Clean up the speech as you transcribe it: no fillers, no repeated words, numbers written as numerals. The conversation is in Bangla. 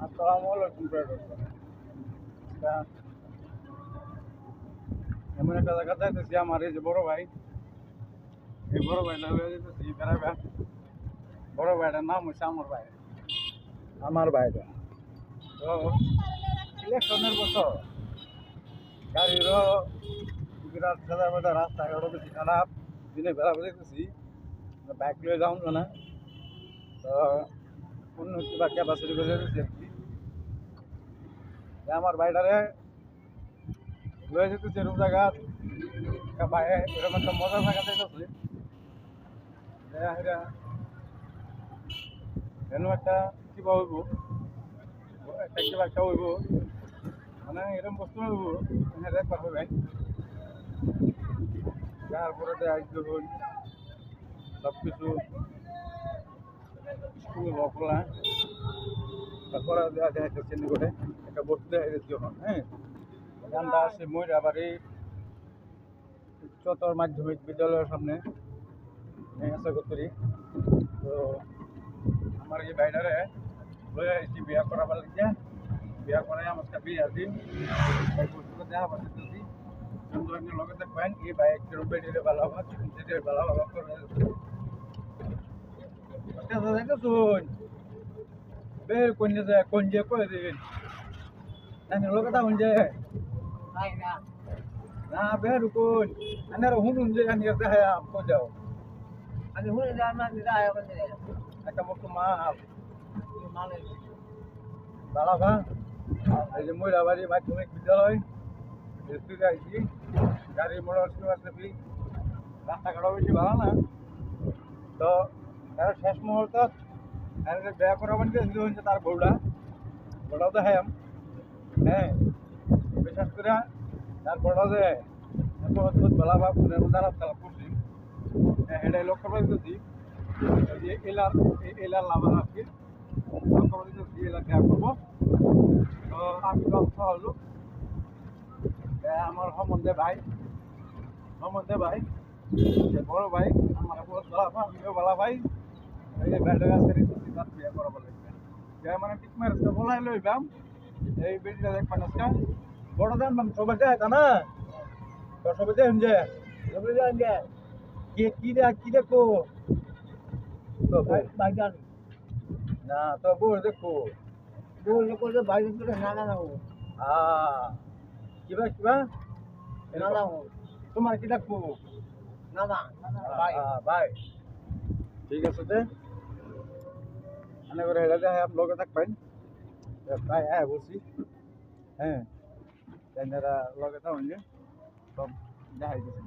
আসসালামু আলাইকুম প্রিয় দর্শক। তা এমন একটা জায়গা যাইতেছি, আমার এই যে বড় ভাই, এই বড় ভাইটা লয়ে যেতেছি বেড়াইবা। বড় ভাইটার নাম হচ্ছে আমার ভাইটা তো ইলেকশনের বছর গাড়িরও বিরাট সাদা বেদা রাস্তাঘাটও বেশি খারাপ। দিনে বেড়া যেতেছি, বাইক লয়ে যাও না, তো অন্য কিবা ক্যাপাসিটি করে যেতেছি আর কি। আমার ভাইটারে লয়ে যেতেছি এরকম জায়গা, ভাই এরকম একটা মজার জায়গা যাইতেছি। এন একটা কিবা হইব, একটা কিবা একটা হইব, মানে এরকম বস্তু হইব এখানে একবার হইবেন। তারপরে দেখুন সব কিছু স্কুল বকলা, তারপরে দেখা যাচ্ছে চিনি করে একটা বস্তু দেখা যাচ্ছে যখন, হ্যাঁ, এখানটা আছে ময়রাবাড়ি উচ্চতর মাধ্যমিক বিদ্যালয়ের সামনে আশা করি। তো আমার এই ভাইটারে লয়ে আসছি বিয়া করাবার লিখে, বিয়া করাই আমার বিয়া দিন এই বস্তুটা দেখা পাচ্ছি। বন্ধু লগে দেখবেন এই বাইক বেরিয়ে ভালো হবে, ভালো ভালো করে শুন বের কোন যায় কোন যে করে দিন লোকে তা যে না বের কোন আনার হুন যে আনিয়ে দেখা কো যাও আমি হুন যা না দিদা আয় কোন একটা মত মাল মাল ভালো ভা এই যে ময়রাবাড়ি মাধ্যমিক বিদ্যালয় স্কুলে আইছি। গাড়ি মোটর সাইকেল রাস্তাঘাটও বেশি ভালো না, তো তার শেষ মুহূর্ত বেয়া করাবেন হচ্ছে তার বড়াও তো হ্যাঁ, হ্যাঁ, বিশেষ করে তার বড় যে এত অদ্ভুত বলা বা ফোনের মধ্যে আলাপ তালাপ করছি, এটাই লক্ষ্য করে দিতেছি যে এলার লাভার আর কি লক্ষ্য করে দিতেছি এলার দেয়া করবো। তো আমি অংশ হলো আমার সম্বন্ধে ভাই বড় ভাই আমার বহুত বলা আমিও বলা ভাই এই ব্যাটারি আছে তার বিয়ে করাবো লাগবে যে মানে ঠিক মেরেছে বলাই লইবাম এই বেটিটা দেখবেন আজকে বড় দাম সবাই যায় তা না, তো সবাই যায় কি দেখো তো ভাই জানি না, তো বউ দেখো ভাই না না না কিবা কিবা না না তোমার কি দেখো না না ভাই ভাই ঠিক আছে দে করে হেঁটে যায় आप लोग तक पाइन भाई है বলছি, হ্যাঁ, লগে তো সব দেখাই দিচ্ছি।